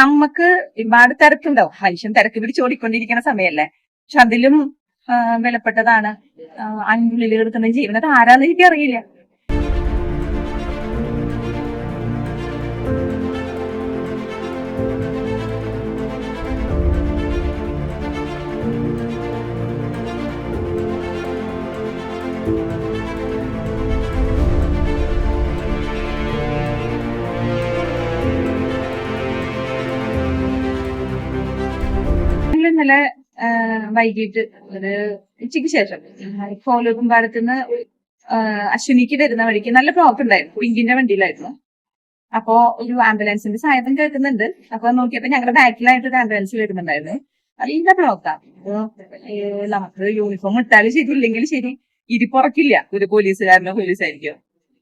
നമുക്ക് ഒരുപാട് തിരക്കുണ്ടാവും. മനുഷ്യൻ തിരക്ക് പിടിച്ച് ഓടിക്കൊണ്ടിരിക്കുന്ന സമയമല്ലേ. പക്ഷെ അതിലും വിലപ്പെട്ടതാണ് അതിനുള്ളിൽ കിടക്കുന്ന ജീവൻ. അത് ആരാന്ന് എനിക്ക് അറിയില്ല. ഇന്നലെ വൈകിട്ട് ഒരു ഉച്ചയ്ക്ക് ശേഷം കോലൂക്കുംപാടത്തുനിന്ന് അശ്വിനിക്ക് വരുന്ന വഴിക്ക് നല്ല ബ്ലോക്ക് ഉണ്ടായിരുന്നു. പിങ്കിന്റെ വണ്ടിയിലായിരുന്നു. അപ്പോ ഒരു ആംബുലൻസിന്റെ സഹായം കേൾക്കുന്നുണ്ട്. അപ്പൊ നോക്കിയപ്പോ ഞങ്ങളുടെ ബാക്കിലായിട്ട് ഒരു ആംബുലൻസ് വരുന്നുണ്ടായിരുന്നു. നല്ല ബ്ലോക്കാ. നമുക്ക് യൂണിഫോം ഇട്ടാലും ശരി ഇല്ലെങ്കിലും ശരി ഇരിപ്പുറക്കില്ല ഒരു പോലീസുകാരനോ പോലീസായിരിക്കും.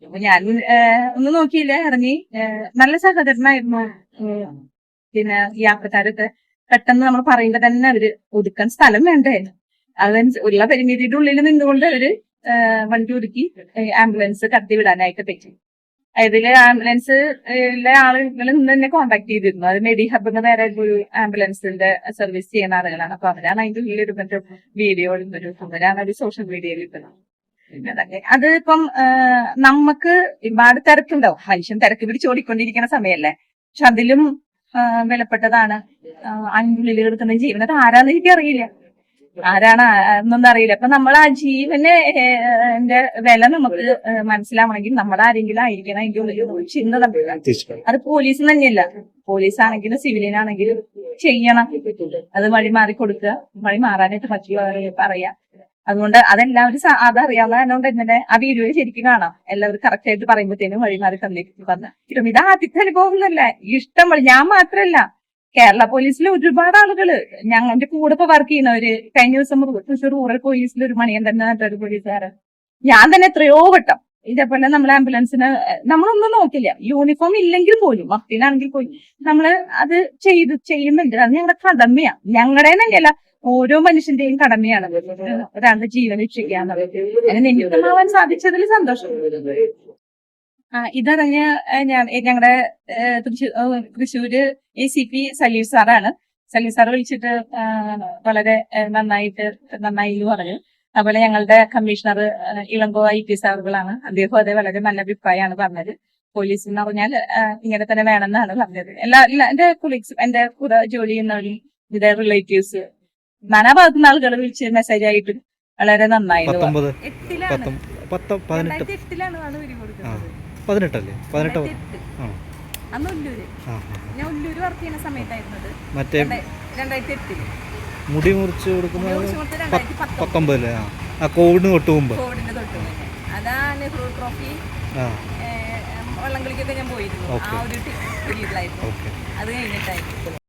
അപ്പൊ ഞാൻ ഒന്നും നോക്കിയില്ല, ഇറങ്ങി. നല്ല സഹകരണമായിരുന്നു. പിന്നെ യാത്രക്കാരൊക്കെ പെട്ടെന്ന് നമ്മൾ പറയുമ്പോ തന്നെ അവര് ഒതുക്കാൻ സ്ഥലം വേണ്ടേ, ഉള്ള പരിമിതിയുടെ ഉള്ളിൽ നിന്നുകൊണ്ട് അവര് വണ്ടി ഒതുക്കി ആംബുലൻസ് കടത്തിവിടാനായിട്ട് പറ്റി. അതില് ആംബുലൻസിലെ ആളുകൾ നിന്ന് തന്നെ കോൺടാക്ട് ചെയ്തിരുന്നു. അത് മെഡി ഹബിന് വേറെ ഒരു ആംബുലൻസിന്റെ സർവീസ് ചെയ്യുന്ന ആളുകളാണ്. അപ്പൊ അവരാണ് അതിന്റെ ഉള്ളിൽ ഇരുന്നിട്ട് വീഡിയോ ഇടുന്നൊരു, അവരാണ് ഒരു സോഷ്യൽ മീഡിയയിൽ ഇട്ടുന്നത്. അത് ഇപ്പം നമുക്ക് ഒരുപാട് തിരക്കുണ്ടാവും. മനുഷ്യൻ തിരക്ക് പിടിച്ച് ഓടിക്കൊണ്ടിരിക്കുന്ന സമയമല്ലേ. പക്ഷെ അതിലും വിലപ്പെട്ടതാണ് അതിനുള്ളിൽ കിടക്കുന്ന ജീവൻ. അത് ആരാന്ന് എനിക്ക് അറിയില്ല, ആരാണ് എന്നൊന്നും അറിയില്ല. അപ്പൊ നമ്മൾ ആ ജീവന് വില നമുക്ക് മനസ്സിലാവണമെങ്കിൽ നമ്മുടെ ആരെങ്കിലും ആയിരിക്കണം അതിന്റെ ഉള്ളിൽ ചിന്ത. അത് പോലീസ് തന്നെയല്ല, പോലീസാണെങ്കിലും സിവിലിനാണെങ്കിലും ചെയ്യണം. അത് വഴി മാറി കൊടുക്കുക, വഴി മാറാനായിട്ട് പറ്റുക പറയാ. അതുകൊണ്ട് അതെല്ലാവരും അതറിയാവുന്നതുകൊണ്ട് ഇന്നലെ ആ വീഡിയോ ശരിക്കും കാണാം. എല്ലാവരും കറക്റ്റ് ആയിട്ട് പറയുമ്പോഴത്തേനും വഴിമാറി തന്നിട്ട് പറഞ്ഞു. ഇത് ആദ്യത്തെ അനുഭവമൊന്നുമല്ല, ഇഷ്ടം പോലെ. ഞാൻ മാത്രല്ല, കേരള പോലീസിൽ ഒരുപാട് ആളുകള് ഞങ്ങളുടെ കൂടെ ഇപ്പൊ വർക്ക് ചെയ്യുന്നവര്. കഴിഞ്ഞ ദിവസം തൃശ്ശൂർ റൂറൽ പോലീസിൽ ഒരു മണിയൻ തന്നെ ഒരു പോലീസുകാരൻ. ഞാൻ തന്നെ എത്രയോ വട്ടം ഇതേപോലെ നമ്മൾ ആംബുലൻസിന് നമ്മളൊന്നും നോക്കില്ല, യൂണിഫോം ഇല്ലെങ്കിൽ പോലും മക്കളിലാണെങ്കിൽ പോലും നമ്മള് അത് ചെയ്യുന്നുണ്ട്. അത് ഞങ്ങളുടെ കടമയാണ്. ഞങ്ങളുടെ തന്നെയല്ല, ഓരോ മനുഷ്യന്റെയും കടമയാണ് ഒരാളുടെ ജീവൻ രക്ഷിക്കാന്നുള്ളത്. അങ്ങനെ നിമിത്തമാവാൻ സാധിച്ചതിൽ സന്തോഷം. ഇതറിഞ്ഞ് ഞങ്ങളുടെ തൃശ്ശൂര് ACP സലീം സാറാണ്. സലീം സാർ വിളിച്ചിട്ട് വളരെ നന്നായി എന്ന് പറഞ്ഞു. അതുപോലെ ഞങ്ങളുടെ കമ്മീഷണർ ഇളങ്കോ IP സാറുകളാണ്. അദ്ദേഹം അതേ വളരെ നല്ല അഭിപ്രായമാണ് പറഞ്ഞത്. പോലീസ് എന്ന് പറഞ്ഞാൽ ഇങ്ങനെ തന്നെ വേണമെന്നാണ് പറഞ്ഞത്. എന്റെ കൊളീഗ്സും എന്റെ കൂടെ ജോലി ചെയ്യുന്നവരും ഇതേ റിലേറ്റീവ്സ് നാനാ ഭാഗത്തുനിന്ന് ആളുകൾ വിളിച്ച് മെസ്സേജ് ആയിട്ട് വളരെ നന്നായി. 18 ഞാൻ ഉല്ലൂര് വർക്ക് ചെയ്യുന്ന സമയത്തായിരുന്നത്. 2008 മുടി മുറിച്ച് കൊടുക്കുന്നത് 19 കോവിഡിന് തൊട്ട് മുമ്പ്. അതാ നെഹ്റു ട്രോഫി വള്ളംകളിക്കൊക്കെ ഞാൻ പോയിരുന്നു. ആ ഒരു പീരീഡിലായിരുന്നു. അത് കഴിഞ്ഞിട്ടായിരുന്നു.